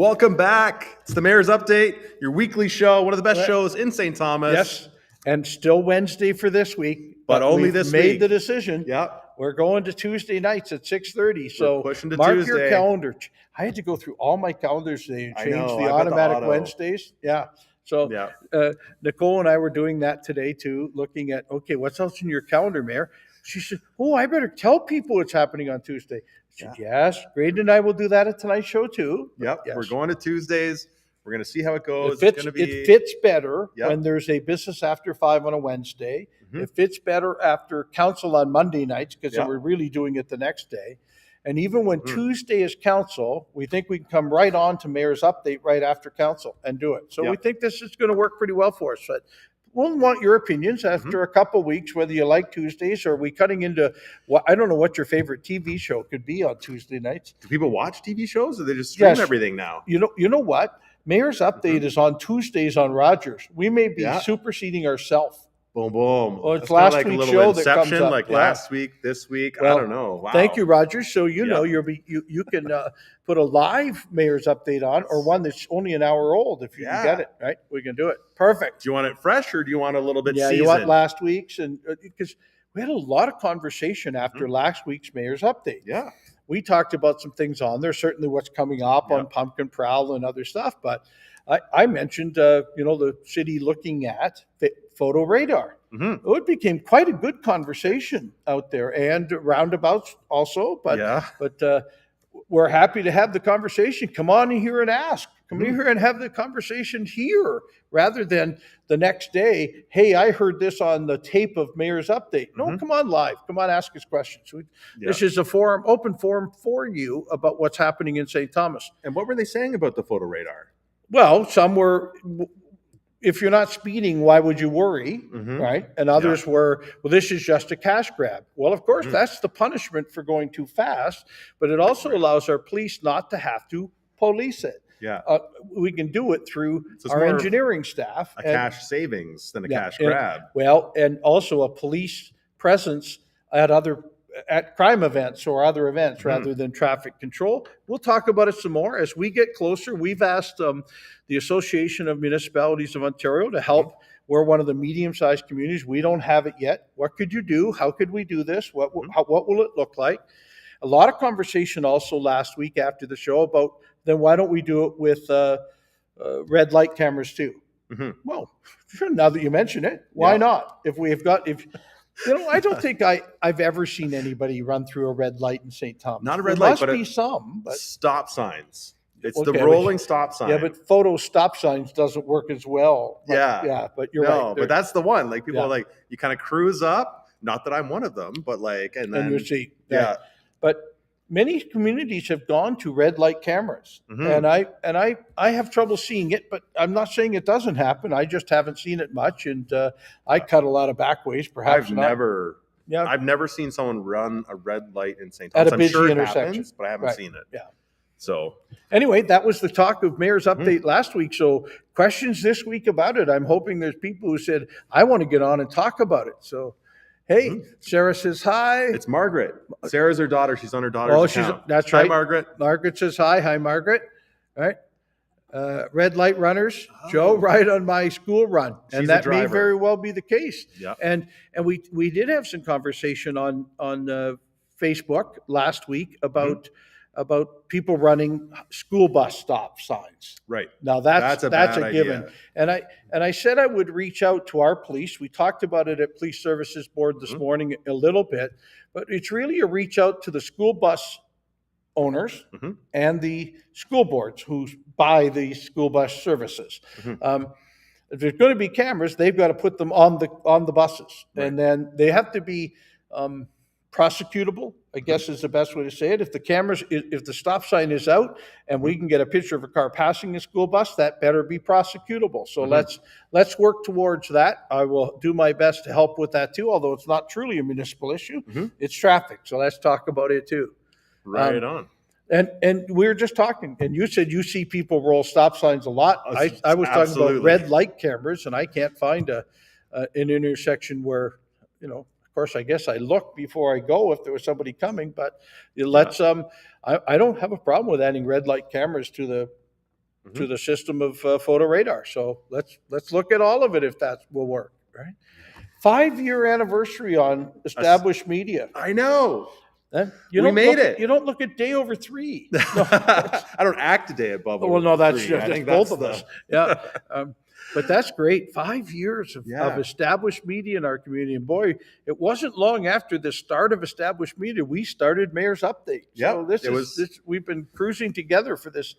Welcome back. It's the Mayor's Update, your weekly show, one of the best shows in St. Thomas. Yes, and still Wednesday for this week. But only this week. Made the decision. Yep. We're going to Tuesday nights at 6:30. So pushing to mark Tuesday. your calendar. I had to go through all my calendars today and change the automatic Wednesdays. Yeah. So Nicole and I were doing that today too, looking at, okay, what's else in your calendar, Mayor? She said, oh, I better tell people what's happening on Tuesday. I said, yes, Grayden and I will do that at tonight's show too. Yep, yes. We're going to Tuesdays. We're going to see how it goes. It fits better when there's a business after 5 on a Wednesday. It fits better after council on Monday nights because we're really doing it the next day. And even when Tuesday is council, we think we can come right on to Mayor's Update right after council and do it. So we think this is going to work pretty well for us. But we'll want your opinions after a couple of weeks, whether you like Tuesdays or are we cutting into what I don't know what your favorite TV show could be on Tuesday nights. Do people watch TV shows or they just stream everything now? You know what? Mayor's Update is on Tuesdays on Rogers. We may be superseding ourselves. Boom, boom. Well, it's last like week's show that comes up. Like last week, this week. Well, I don't know. Wow. Thank you, Rogers. So you know you can put a live Mayor's Update on or one that's only an hour old if you can get it, right? We can do it. Perfect. Do you want it fresh or do you want a little bit seasoned? You want last week's? And because we had a lot of conversation after last week's Mayor's Update. Yeah. We talked about some things on there, certainly what's coming up on Pumpkin Prowl and other stuff. But I mentioned, the city looking at photo radar. It became quite a good conversation out there and roundabouts also. But we're happy to have the conversation. Come on in here and ask. Come in here and have the conversation here rather than the next day. Hey, I heard this on the tape of Mayor's Update. No, come on live. Come on, ask us questions. This is a forum, open forum for you about what's happening in St. Thomas. And what were they saying about the photo radar? Well, some were, if you're not speeding, why would you worry, right? And others were, well, this is just a cash grab. Well, of course, that's the punishment for going too fast, but it also allows our police not to have to police it. Yeah, we can do it through our engineering staff. A cash savings than a cash grab. And also a police presence at crime events or other events rather than traffic control. We'll talk about it some more as we get closer. We've asked the Association of Municipalities of Ontario to help. We're one of the medium-sized communities. We don't have it yet. What could you do? How could we do this? What will it look like? A lot of conversation also last week after the show about then why don't we do it with red light cameras too? Well, sure, now that you mention it, why not? I don't think I've ever seen anybody run through a red light in St. Thomas. Not a red light, but must be some. But stop signs. It's the rolling stop sign. Yeah, but photo stop signs doesn't work as well. But you're right. No, but that's the one. Like people are like, you kind of cruise up. Not that I'm one of them, but like, and then you see, But many communities have gone to red light cameras, and I have trouble seeing it. But I'm not saying it doesn't happen. I just haven't seen it much, and I cut a lot of backways. Perhaps I've never seen someone run a red light in St. Thomas. At a busy intersection, happens, but I haven't seen it. Yeah. So anyway, that was the talk of Mayor's Update last week. So questions this week about it. I'm hoping there's people who said, I want to get on and talk about it. So, hey, Sarah says hi. It's Margaret. Sarah's her daughter. She's on her daughter's account. That's right. Hi, Margaret. Margaret says hi. Hi, Margaret. All right. Red light runners. Joe, right on my school run. And that may very well be the case. Yeah. And we did have some conversation on Facebook last week about people running school bus stop signs. Right. Now that's a given. Idea. And I said I would reach out to our police. We talked about it at Police Services Board this morning a little bit, but it's really a reach out to the school bus owners and the school boards who buy the school bus services. If there's going to be cameras, they've got to put them on the buses, and then they have to be prosecutable, I guess is the best way to say it. If the stop sign is out and we can get a picture of a car passing a school bus, that better be prosecutable. So let's work towards that. I will do my best to help with that too, although it's not truly a municipal issue. It's traffic. So let's talk about it too. Right on. And we were just talking, and you said you see people roll stop signs a lot. I was talking about red light cameras, and I can't find an intersection where, of course, I guess I look before I go if there was somebody coming, but let's. I don't have a problem with adding red light cameras to to the system of photo radar. So let's look at all of it if that will work, right? 5-year anniversary on established media. I know. We made it. You don't look a day over 3. No. I don't act a day above. Well, no, that's 3. I think both of us. Yeah. But that's great. 5 years of established media in our community. And boy, it wasn't long after the start of established media, we started Mayor's Update. Yeah. So we've been cruising together for this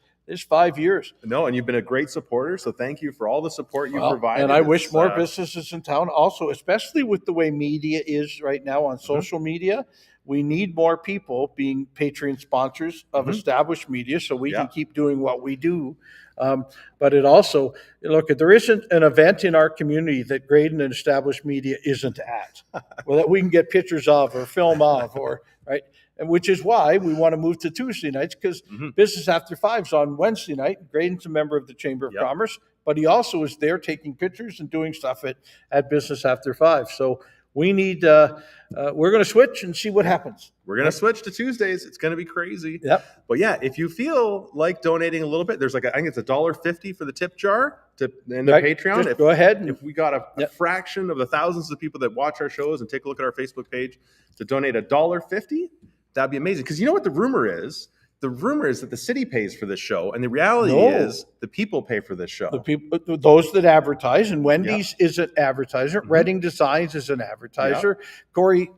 5 years. No, and you've been a great supporter. So thank you for all the support you provided. And I wish more businesses in town also, especially with the way media is right now on social media. We need more people being Patreon sponsors of established media so we can keep doing what we do. But it also, look, there isn't an event in our community that Grayden and established media isn't at, or that we can get pictures of or film of, or right. And which is why we want to move to Tuesday nights, because Business After 5's on Wednesday night. Grayden's a member of the Chamber of Commerce, but he also is there taking pictures and doing stuff at Business After 5. So we need, we're going to switch and see what happens. We're going to switch to Tuesdays. It's going to be crazy. Yep. But yeah, if you feel like donating a little bit, there's I think it's $1.50 for the tip jar in the Patreon. Just go ahead. If we got a fraction of the thousands of people that watch our shows and take a look at our Facebook page to donate $1.50, that'd be amazing. Because you know what the rumor is? The rumor is that the city pays for this show, and the reality is the people pay for this show. The people, those that advertise, and Wendy's is an advertiser. Reading Designs is an advertiser. Corey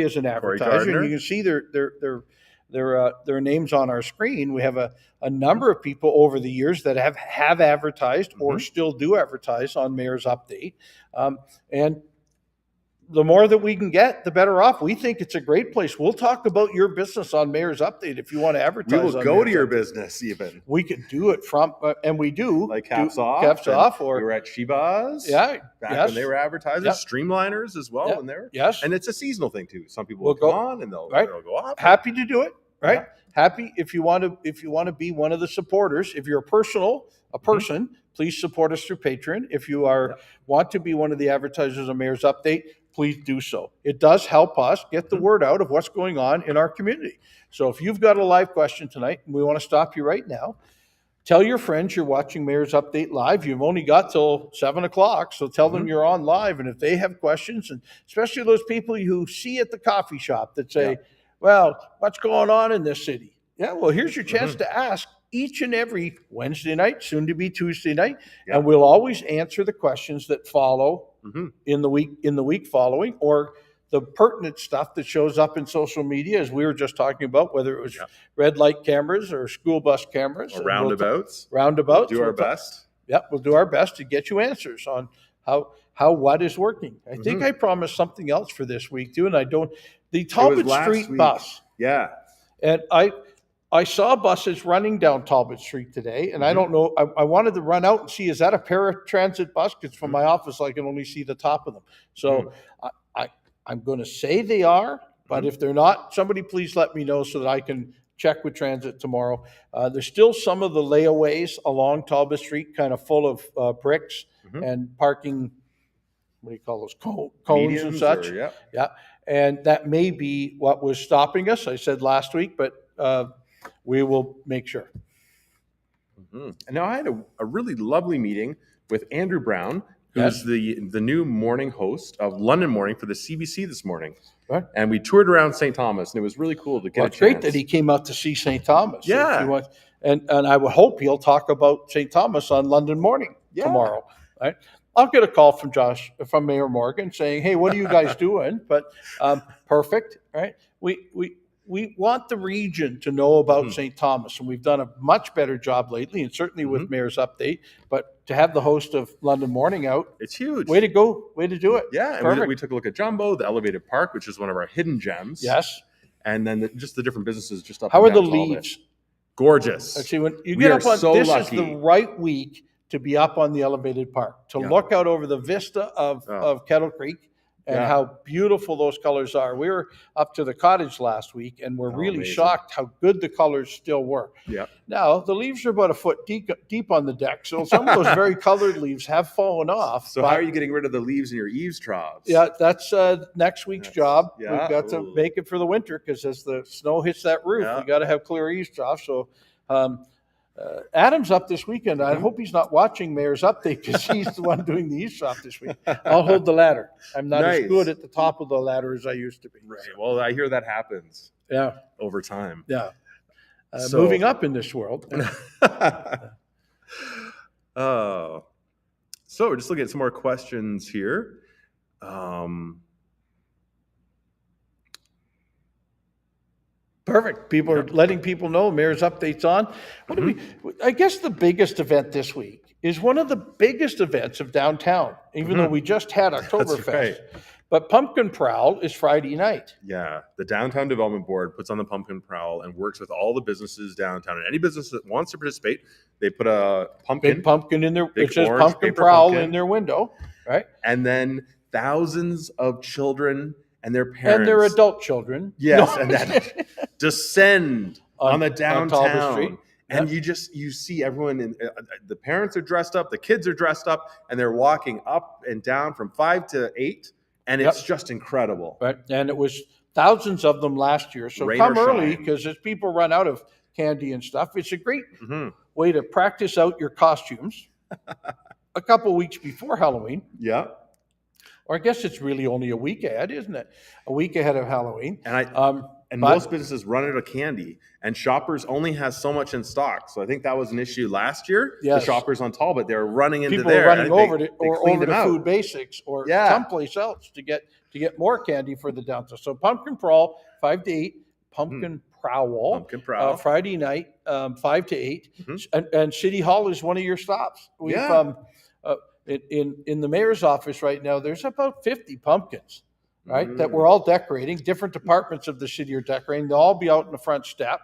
is an advertiser, and you can see their names on our screen. We have a number of people over the years that have advertised or still do advertise on Mayor's Update, and the more that we can get, the better off. We think it's a great place. We'll talk about your business on Mayor's Update if you want to advertise. We will go to your business even. We could do it from, and we do. Like Caps Off. Or we were at Shiba's. Back when they were advertisers. Streamliners as well in there. Yes. And it's a seasonal thing too. Some people will come on and they'll go off. Happy to do it. Right. Happy if you want to be one of the supporters. If you're a person, please support us through Patreon. If you want to be one of the advertisers on Mayor's Update, please do so. It does help us get the word out of what's going on in our community. So if you've got a live question tonight, and we want to stop you right now, tell your friends you're watching Mayor's Update live. You've only got till 7 o'clock, so tell them you're on live. And if they have questions, and especially those people who see at the coffee shop that say, well, what's going on in this city? Yeah, well, here's your chance to ask each and every Wednesday night, soon to be Tuesday night, and we'll always answer the questions that follow in the week following, or the pertinent stuff that shows up in social media, as we were just talking about, whether it was red light cameras or school bus cameras, or roundabouts. We'll do our best. We'll do our best to get you answers on how what is working. I think I promised something else for this week too, and I don't. The Talbot Street bus. Yeah, and I saw buses running down Talbot Street today, and I don't know. I wanted to run out and see, is that a paratransit bus? Because from my office, I can only see the top of them. So I'm going to say they are, but if they're not, somebody please let me know so that I can check with transit tomorrow. There's still some of the layaways along Talbot Street kind of full of bricks and parking, what do you call those, cones medians and such. And that may be what was stopping us. I said last week, but we will make sure. And now I had a really lovely meeting with Andrew Brown, who's the new morning host of London Morning for the CBC this morning. Right. And we toured around St. Thomas, and it was really cool to get a chance. It's great that he came out to see St. Thomas. And I would hope he'll talk about St. Thomas on London Morning tomorrow. Right. I'll get a call from Mayor Morgan saying, hey, what are you guys doing? But perfect, right? We want the region to know about St. Thomas, and we've done a much better job lately, and certainly with Mayor's Update. But to have the host of London Morning out, it's huge. Way to go. Way to do it. Yeah, and we took a look at Jumbo, the Elevated Park, which is one of our hidden gems. Yes. And then just the different businesses just up How and are down the leaves? Gorgeous. Actually, when you get up on this is the right week to be up on the Elevated Park, to look out over the vista of Kettle Creek and how beautiful those colors are. We were up to the cottage last week, and we're really shocked how good the colors still were. Yeah. Now, the leaves are about a foot deep on the deck, so some of those very colored leaves have fallen off. So how are you getting rid of the leaves in your eaves troughs? Yeah, that's next week's job. We've got to make it for the winter, because as the snow hits that roof, we got to have clear eaves troughs. So Adam's up this weekend. I hope he's not watching Mayor's Update because he's the one doing the East Shop this week. I'll hold the ladder. I'm not as good at the top of the ladder as I used to be. Right. Well, I hear that happens. Yeah. Over time. Yeah. Moving up in this world. So we're just looking at some more questions here. Perfect. People are letting people know Mayor's Update's on. I guess the biggest event this week is one of the biggest events of downtown, even though we just had Oktoberfest. Right. But Pumpkin Prowl is Friday night. Yeah. The Downtown Development Board puts on the Pumpkin Prowl and works with all the businesses downtown. And any business that wants to participate, they put a Big pumpkin in their, it says orange Pumpkin paper Prowl pumpkin. in their window, right? And then thousands of children and their parents. And their adult children. Yes, and then descend on the downtown. On Talbot Street. And you see everyone, the parents are dressed up, the kids are dressed up, and they're walking up and down from 5 to 8, and it's just incredible. Right, and it was thousands of them last year. So Rain come or early shine. because as people run out of candy and stuff, it's a great way to practice out your costumes a couple weeks before Halloween. Yeah. Or I guess it's really only a week ahead, isn't it? A week ahead of Halloween. And most businesses run out of candy, and Shoppers only has so much in stock. So I think that was an issue last year. Yes. The Shoppers on Talbot, they were running into People there. are running over they over them to out. Food Basics or someplace else to get more candy for the downtown. So Pumpkin Prowl, 5 to 8. Pumpkin Prowl. Friday night, 5 to 8. And City Hall is one of your stops. We've, in the mayor's office right now, there's about 50 pumpkins, right, that we're all decorating. Different departments of the city are decorating. They'll all be out in the front step,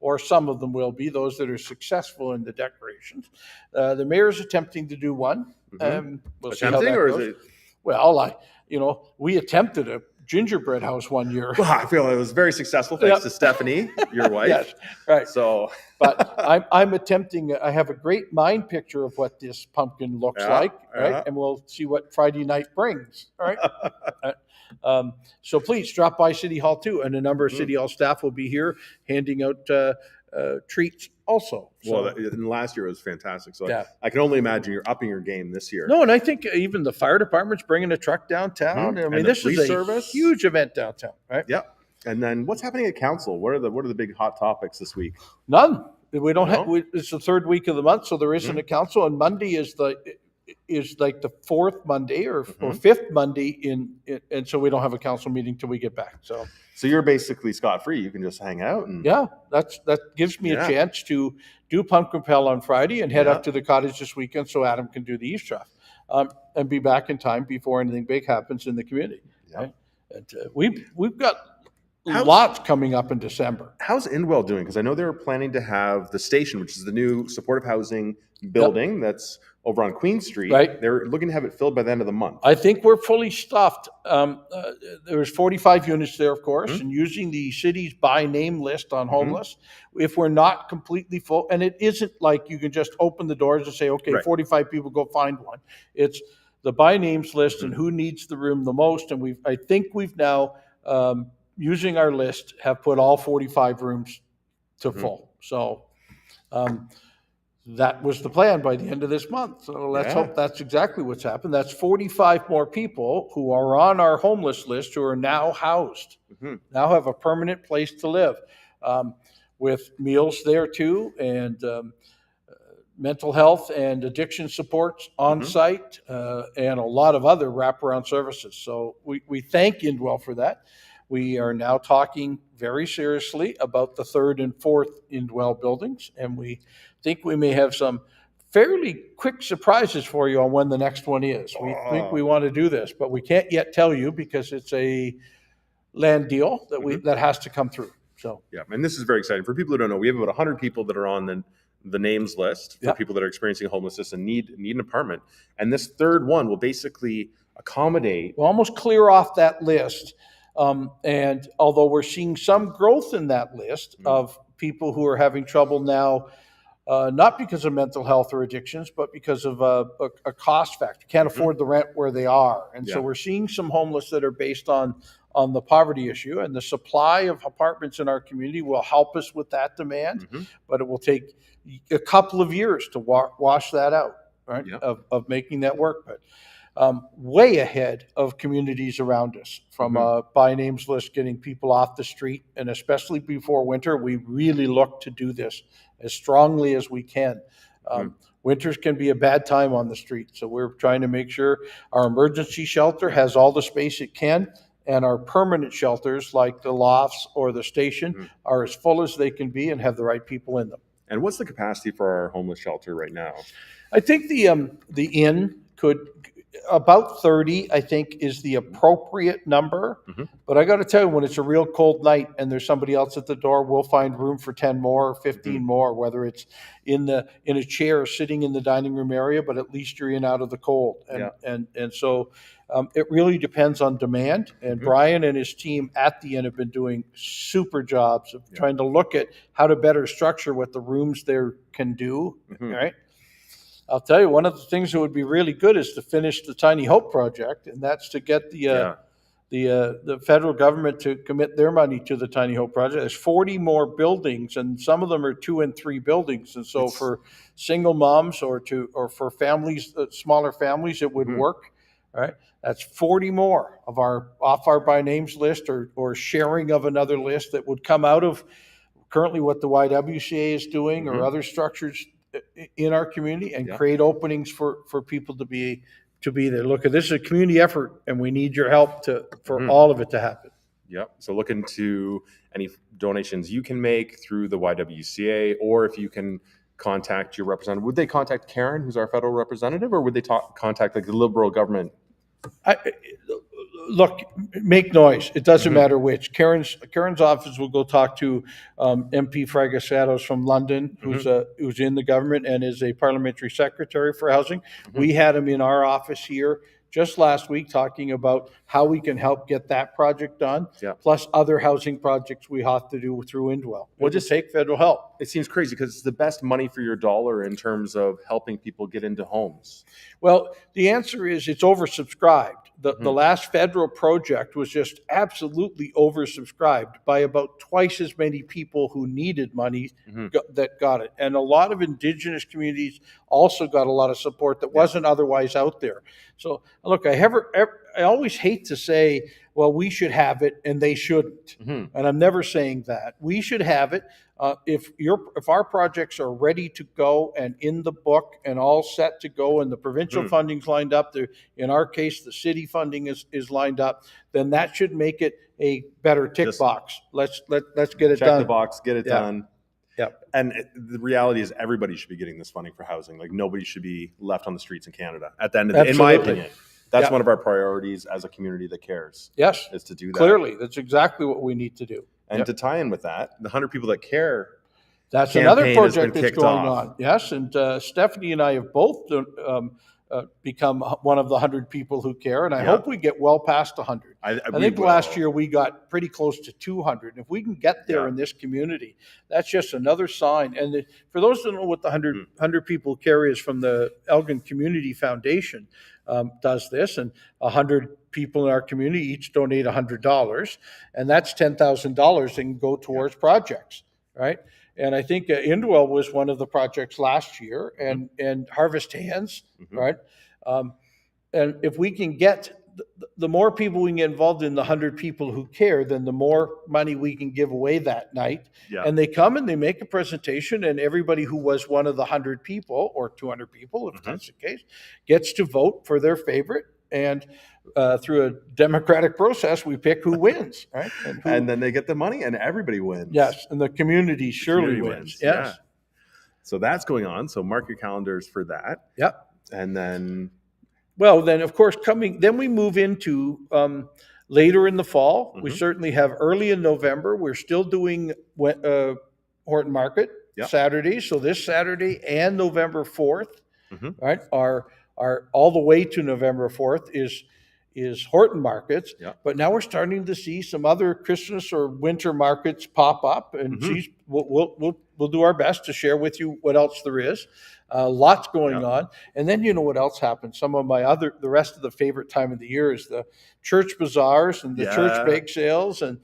or some of them will be, those that are successful in the decorations. The mayor's attempting to do one. We'll see how that goes. Is it? Well, we attempted a gingerbread house one year. Well, I feel it was very successful thanks to Stephanie, your wife. Yes, right. So, but I'm attempting. I have a great mind picture of what this pumpkin looks like, right? And we'll see what Friday night brings. All right. So please drop by City Hall too, and a number of City Hall staff will be here handing out treats also. So, well, and last year was fantastic. So I can only imagine you're upping your game this year. No, and I think even the fire department's bringing a truck downtown. I mean, this is a huge event downtown, right? Yeah. And then what's happening at council? What are the big hot topics this week? None. We don't have. It's the third week of the month, so there isn't a council. And Monday is like the fourth Monday or fifth Monday and so we don't have a council meeting till we get back. So you're basically scot-free. You can just hang out and that gives me a chance to do Pumpkin Prowl on Friday and head up to the cottage this weekend so Adam can do the East Shop and be back in time before anything big happens in the community. Yeah. Right? And we've got lots coming up in December. How's Indwell doing? Because I know they're planning to have the station, which is the new supportive housing building that's over on Queen Street. Right. They're looking to have it filled by the end of the month. I think we're fully stuffed. There's 45 units there, of course, and using the city's by name list on homeless, if we're not completely full, and it isn't like you can just open the doors and say, okay, 45 people, go find one. It's the by names list and who needs the room the most. And I think we've now, using our list, have put all 45 rooms to full. So that was the plan by the end of this month. So let's hope that's exactly what's happened. That's 45 more people who are on our homeless list who are now housed, now have a permanent place to live, with meals there too, and mental health and addiction supports on site, and a lot of other wraparound services. So we thank Indwell for that. We are now talking very seriously about the third and fourth Indwell buildings, and we think we may have some fairly quick surprises for you on when the next one is. We think we want to do this, but we can't yet tell you because it's a land deal that that has to come through. So and this is very exciting for people who don't know. We have about 100 people that are on the names list for people that are experiencing homelessness and need an apartment, and this third one will basically accommodate. We'll almost clear off that list. And although we're seeing some growth in that list of people who are having trouble now, not because of mental health or addictions, but because of a cost factor, can't afford the rent where they are. And so we're seeing some homeless that are based on on the poverty issue, and the supply of apartments in our community will help us with that demand, but it will take a couple of years to wash that out, right? Of making that work, but way ahead of communities around us from a by names list, getting people off the street, and especially before winter, we really look to do this as strongly as we can. Winters can be a bad time on the street, so we're trying to make sure our emergency shelter has all the space it can, and our permanent shelters like the lofts or the station are as full as they can be and have the right people in them. And what's the capacity for our homeless shelter right now? I think the inn could, about 30, I think, is the appropriate number. But I got to tell you, when it's a real cold night and there's somebody else at the door, we'll find room for 10 more or 15 more, whether it's in a chair sitting in the dining room area, but at least you're in out of the cold. And so it really depends on demand. And Brian and his team at the inn have been doing super jobs of trying to look at how to better structure what the rooms there can do, right? I'll tell you, one of the things that would be really good is to finish the Tiny Hope project, and that's to get the federal government to commit their money to the Tiny Hope project. There's 40 more buildings, and some of them are 2 and 3 buildings. And so for single moms or for families, smaller families, it would work, right? That's 40 more of off our by names list or sharing of another list that would come out of currently what the YWCA is doing or other structures in our community, and create openings for people to be there. Look, this is a community effort, and we need your help for all of it to happen. So look into any donations you can make through the YWCA, or if you can contact your representative. Would they contact Karen, who's our federal representative, or would they contact like the Liberal government? Look, make noise. It doesn't matter which. Karen's office will go talk to MP Fragasatos from London, who's in the government and is a parliamentary secretary for housing. We had him in our office here just last week talking about how we can help get that project done, plus other housing projects we have to do through Indwell. We'll just take federal help. It seems crazy because it's the best money for your dollar in terms of helping people get into homes. Well, the answer is it's oversubscribed. The last federal project was just absolutely oversubscribed by about twice as many people who needed money that got it. And a lot of Indigenous communities also got a lot of support that wasn't otherwise out there. So look, I always hate to say, well, we should have it and they shouldn't. And I'm never saying that. We should have it. If our projects are ready to go and in the book and all set to go, and the provincial funding's lined up, in our case, the city funding is lined up, then that should make it a better tick box. Let's get it done. Check the box, get it done. And the reality is everybody should be getting this funding for housing. Like nobody should be left on the streets in Canada at the end of the day, in my opinion. That's one of our priorities as a community that cares. Yes. Is to do that. Clearly, that's exactly what we need to do. And to tie in with that, the 100 People That Care. That's another project that's going on. Yes. And Stephanie and I have both become one of the 100 people who care. And I hope we get well past 100. I think last year we got pretty close to 200. And if we can get there in this community, that's just another sign. And for those who don't know what the 100 People Who Care is, from the Elgin Community Foundation does this. And 100 people in our community each donate $100. And that's $10,000 that can go towards projects, right? And I think Indwell was one of the projects last year, and Harvest Hands, right? And if we can get, the more people we can get involved in the 100 People Who Care, then the more money we can give away that night. And they come and they make a presentation, and everybody who was one of the 100 people or 200 people, if that's the case, gets to vote for their favorite. And through a democratic process, we pick who wins, right? And then they get the money, and everybody wins. Yes, and the community surely wins. Yes. Yeah. So that's going on. So mark your calendars for that. Yep. And then, well, then of course then we move into later in the fall. We certainly have early in November. We're still doing Horton Market Saturday. So this Saturday and November 4th, right, are all the way to November 4th is Horton Markets, but now we're starting to see some other Christmas or winter markets pop up, and we'll we'll do our best to share with you what else there is. Lots going on. And then you know what else happens? Some of the rest of the favorite time of the year is the church bazaars and the church bake sales, and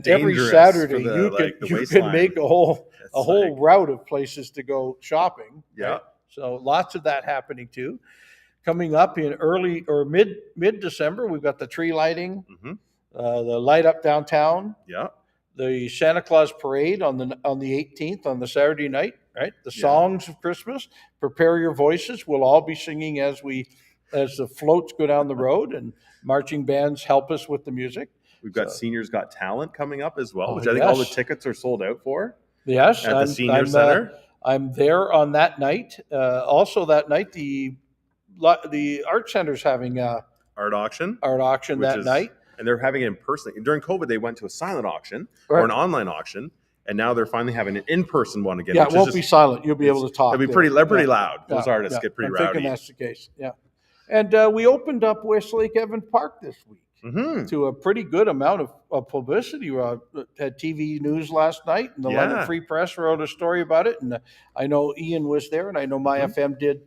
every Saturday you can make a whole route of places to go shopping. Yeah. Right? So lots of that happening too. Coming up in early or mid December, we've got the tree lighting, the light up downtown. Yeah. The Santa Claus parade on the 18th on the Saturday night, right? The songs of Christmas. Prepare your voices. We'll all be singing as the floats go down the road, and marching bands help us with the music. We've got Seniors Got Talent coming up as well, which I think all the tickets are sold out for. Yes, at the senior center. I'm there on that night. Also that night, the art center's having a art auction that night. And they're having it in person. During COVID, they went to a silent auction or an online auction, and now they're finally having an in-person one again. Yeah, it won't be silent. You'll be able to talk. It'll be pretty loud. Those artists get pretty rowdy. I'm thinking that's the case. Yeah. And we opened up Westlake Evan Park this week to a pretty good amount of publicity. Had TV news last night, and the London Free Press wrote a story about it. And I know Ian was there, and I know My FM did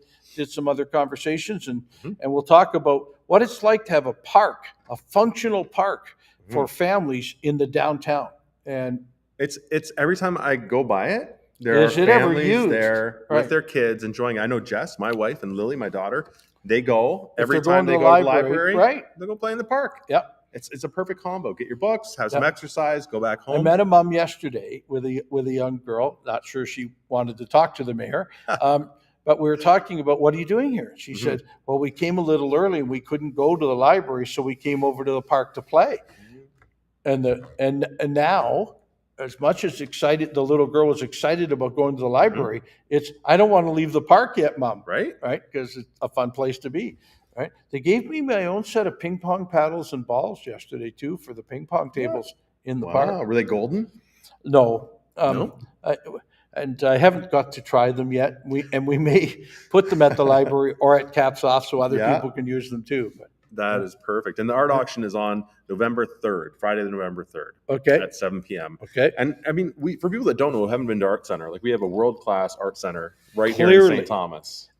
some other conversations, and we'll talk about what it's like to have a park, a functional park for families in the downtown. And it's every time I go by it, there are families there with their kids enjoying it. I know Jess, my wife, and Lily, my daughter, they go every time they go to the library. They go play in the park. Yep. It's a perfect combo. Get your books, have some exercise, go back home. I met a mom yesterday with a young girl. Not sure she wanted to talk to the mayor. But we were talking about, what are you doing here? She said, well, we came a little early and we couldn't go to the library, so we came over to the park to play. And now, as much as excited, the little girl was excited about going to the library, it's, I don't want to leave the park yet, Mom. Right? Because it's a fun place to be. Right? They gave me my own set of ping pong paddles and balls yesterday too for the ping pong tables in the park. Were they golden? No. And I haven't got to try them yet. We may put them at the library or at Caps Off so other people can use them too. But, that is perfect. And the art auction is on November 3rd, Friday, November 3rd. Okay. At 7 p.m. Okay. And I mean, for people that don't know, who haven't been to Art Center, like we have a world-class art center right here in St. Thomas.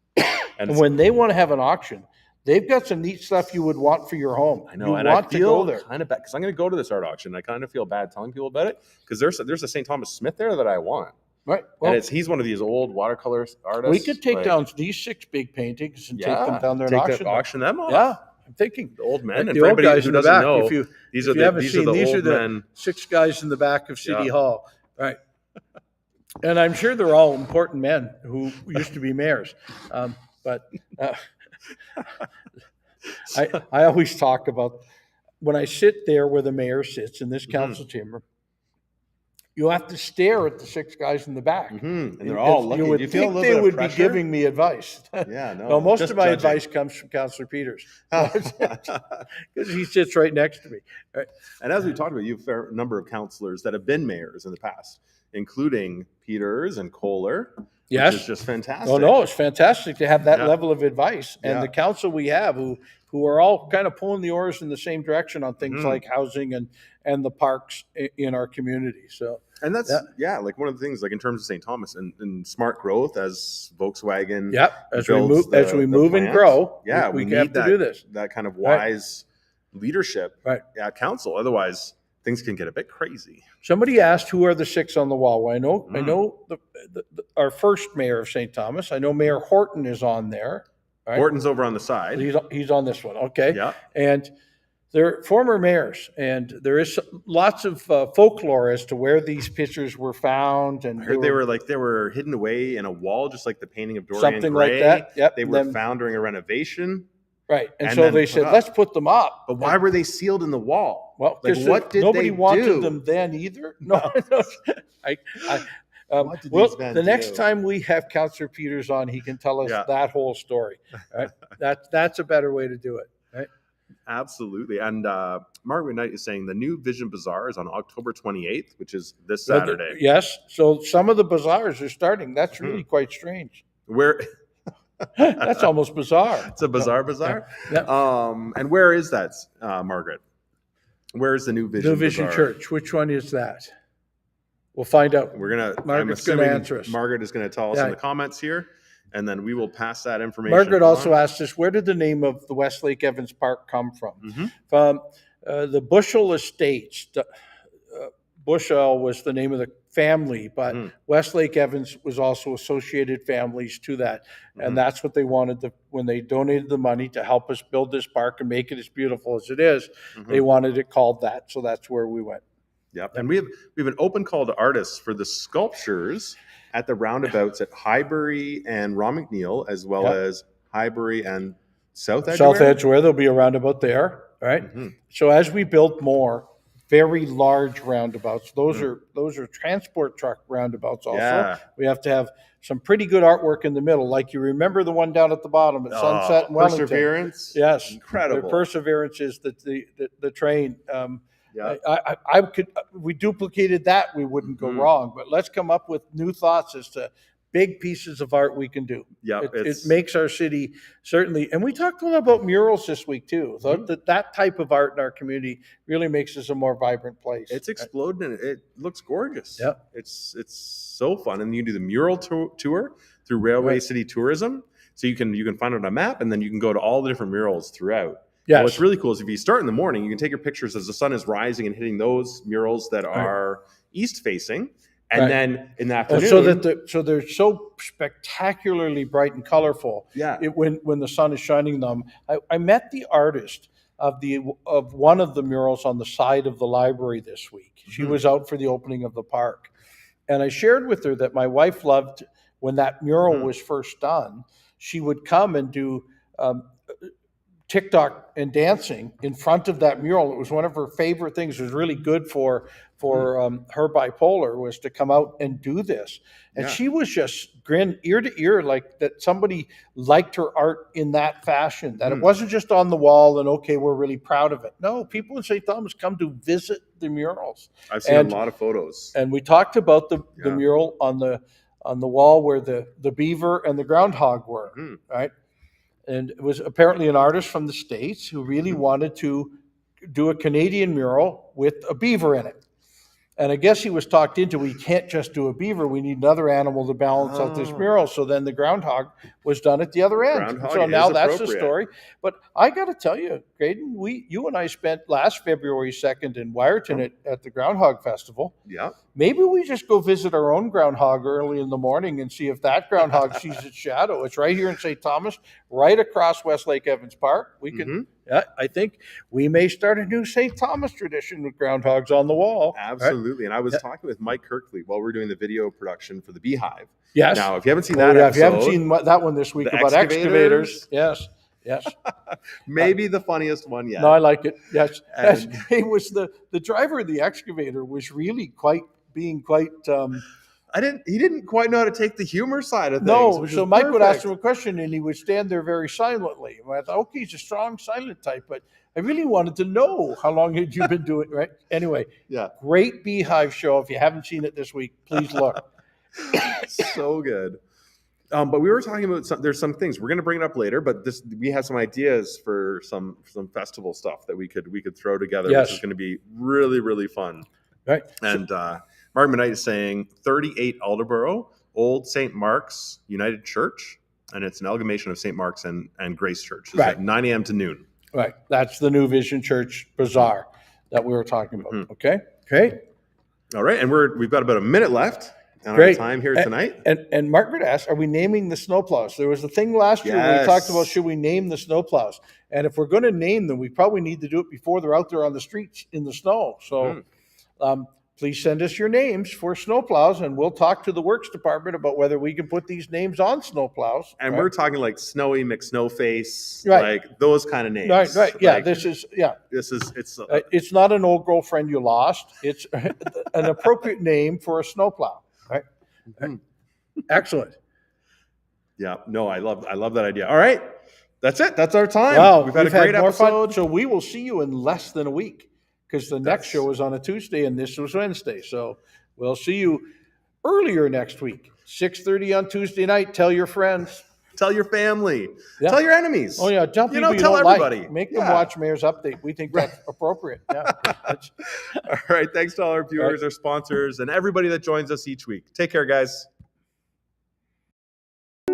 And when they want to have an auction, they've got some neat stuff you would want for your home. I know, and I feel kind of bad because I'm going to go to this art auction. I kind of feel bad telling people about it because there's a St. Thomas Smith there that I want. Right. Well, and he's one of these old watercolor artists. We could take down these 6 big paintings and take them down there and auction them off. Yeah, I'm thinking. The old men. Like and for anybody who doesn't know, these are the 6 guys in the back of City Hall. Right. And I'm sure they're all important men who used to be mayors. But I always talk about when I sit there where the mayor sits in this council chamber, you have to stare at the 6 guys in the back. And they're all looking. You would think they would be giving me advice. Yeah, no. No, most of my advice comes from Councillor Peters because he sits right next to me. Right. And as we talked about, you have a fair number of councillors that have been mayors in the past, including Peters and Kohler. Yes. Which is just fantastic. Oh, no, it's fantastic to have that level of advice. And the council we have who are all kind of pulling the oars in the same direction on things like housing and the parks in our community. So, and that's like one of the things, like in terms of St. Thomas and smart growth as Volkswagen. As we move and grow. We have to do this. That kind of wise leadership at council. Otherwise, things can get a bit crazy. Somebody asked, who are the 6 on the wall? Well, I know our first mayor of St. Thomas. I know Mayor Horton is on there. Right? Horton's over on the side. He's on this one. Okay. Yeah. And they're former mayors, and there is lots of folklore as to where these pictures were found. And I heard they were hidden away in a wall, just like the painting of Dorian something Gray. Like that. Yep. They were found during a renovation. Right. And so they said, let's put them up. But why were they sealed in the wall? Well, what did nobody wanted them then either. No. The next time we have Councillor Peters on, he can tell us that whole story. Right? That's a better way to do it. Right? Absolutely. And Margaret Knight is saying the new Vision Bazaar is on October 28th, which is this Saturday. Yes. So some of the bazaars are starting. That's really quite strange. Where... That's almost bizarre. It's a bazaar. Yeah. And where is that, Margaret? Where is the new Vision New Vision Bazaar? Church. Which one is that? We'll find out. I'm Margaret's gonna assuming answer us. Margaret is going to tell us in the comments here, and then we will pass that information Margaret on. also asked us, where did the name of the Westlake Evans Park come from? Mm-hmm. From the Bushell Estates. Bushell was the name of the family, but Westlake Evans was also associated families to that. And that's what they wanted when they donated the money to help us build this park and make it as beautiful as it is. They wanted it called that. So that's where we went. Yep. And we have an open call to artists for the sculptures at the roundabouts at Highbury and Ron McNeil, as well as Highbury and South Edgeware. South Edgeware, there'll be a roundabout there, right? So as we build more very large roundabouts, those are transport truck roundabouts also. Yeah. We have to have some pretty good artwork in the middle. Like you remember the one down at the bottom at Sunset and Wellington. Perseverance. Yes. Incredible. The Perseverance is the train. Yeah. We duplicated that, we wouldn't go wrong. But let's come up with new thoughts as to big pieces of art we can do. Yeah, it makes our city certainly. And we talked a lot about murals this week too. So that type of art in our community really makes us a more vibrant place. It's exploding. And it looks gorgeous. Yeah, it's so fun. And you do the mural tour through Railway City Tourism, so you can find it on a map, and then you can go to all the different murals throughout. Yes. What's really cool is if you start in the morning, you can take your pictures as the sun is rising and hitting those murals that are east facing, and then in the afternoon, so they're so spectacularly bright and colorful. Yeah. When the sun is shining them. I met the artist of one of the murals on the side of the library this week. She was out for the opening of the park, and I shared with her that my wife loved when that mural was first done. She would come and do TikTok and dancing in front of that mural. It was one of her favorite things. It was really good for her bipolar, was to come out and do this. And she was just grin ear to ear, like that somebody liked her art in that fashion, that it wasn't just on the wall and, okay, we're really proud of it. No, people in St. Thomas come to visit the murals. I've seen a lot of photos. And we talked about the mural on the wall where the beaver and the groundhog were, right? And it was apparently an artist from the States who really wanted to do a Canadian mural with a beaver in it. And I guess he was talked into, we can't just do a beaver, we need another animal to balance out this mural. So then the groundhog was done at the other end. Groundhog so now that's the appropriate. story. But I got to tell you, Grayden, you and I spent last February 2nd in Wyerton at the Groundhog Festival. Yeah. Maybe we just go visit our own groundhog early in the morning and see if that groundhog sees its shadow. It's right here in St. Thomas, right across Westlake Evans Park. We can, I think we may start a new St. Thomas tradition with groundhogs on the wall. Absolutely. Right? And I was talking with Mike Kirkley while we were doing the video production for the Beehive. Yes. Now, if you haven't seen that episode, if you haven't seen that one this week about excavators, yes. Maybe the funniest one yet. No, I like it. Yes. It was the driver of the excavator was really being quite he didn't quite know how to take the humor side of things. No, so Mike would ask him a question and he would stand there very silently. And I thought, okay, he's a strong silent type, but I really wanted to know how long had you been doing it, right? Anyway, great Beehive show. If you haven't seen it this week, please look. So good. But we were talking about there's some things we're going to bring it up later, but we have some ideas for some festival stuff that we could throw together, which is going to be really, really fun. Right. And Mark Knight is saying 38 Alderborough, Old St. Mark's United Church, and it's an amalgamation of St. Mark's and Grace Church. It's at 9 a.m. to noon. Right. That's the New Vision Church Bazaar that we were talking about. Okay. All right. And we've got about a minute left on our time here tonight. And Margaret asked, are we naming the snowplows? There was a thing last year where we talked about, should we name the snowplows? And if we're going to name them, we probably need to do it before they're out there on the streets in the snow. So please send us your names for snowplows, and we'll talk to the Works Department about whether we can put these names on snowplows. And we're talking like Snowy McSnowface, like those kind of names. Right. Yeah, like, it's not an old girlfriend you lost. It's an appropriate name for a snowplow. Right. Excellent. Yeah. No, I love that idea. All right. That's it. That's our time. Wow. We've had a great episode. So we will see you in less than a week, because the next show is on a Tuesday and this was Wednesday. So we'll see you earlier next week, 6:30 on Tuesday night. Tell your friends. Tell your family. Yeah. Tell your enemies. Oh yeah, tell You people know, you tell don't everybody. like. Make them Yeah. watch Mayor's Update. We think that's appropriate. Yeah. All right. Thanks to all our viewers, our sponsors, and everybody that joins us each week. Take care, guys.